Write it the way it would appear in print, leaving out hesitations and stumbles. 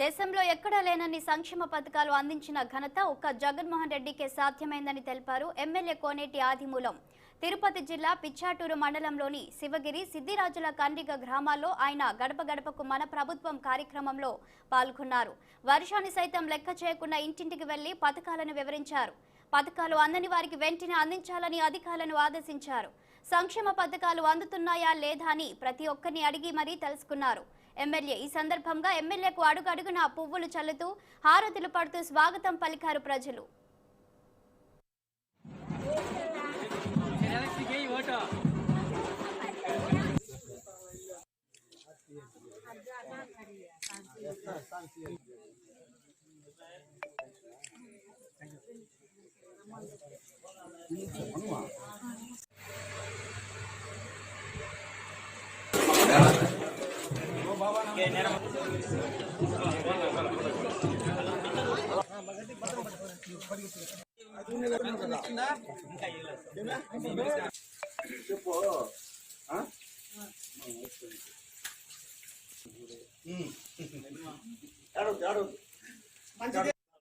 దేశంలో ఎక్కడా లేనన్ని సంక్షేమ పథకాలు అందించిన ఘనత ఒక్క జగన్మోహన్ రెడ్డికే సాధ్యమైందని తెలిపారు ఎమ్మెల్యే కోనేటి ఆదిమూలం. తిరుపతి జిల్లా పిచ్చాటూరు మండలంలోని శివగిరి, సిద్దిరాజుల కండ్రిగ గ్రామాల్లో ఆయన గడప గడపకు మన ప్రభుత్వం కార్యక్రమంలో పాల్గొన్నారు. వర్షాన్ని సైతం లెక్క చేయకుండా ఇంటింటికి వెళ్లి పథకాలను వివరించారు. పథకాలు అందని వారికి వెంటనే అందించాలని అధికారులను ఆదేశించారు. సంక్షేమ పథకాలు అందుతున్నాయా లేదా అని ప్రతి ఒక్కరిని అడిగి మరీ తెలుసుకున్నారు. ఎమ్మెల్యే ఈ సందర్భంగా ఎమ్మెల్యేకు అడుగడుగునా పువ్వులు చల్లుతూ హారతులు పడుతూ స్వాగతం పలికారు ప్రజలు. మంచిదే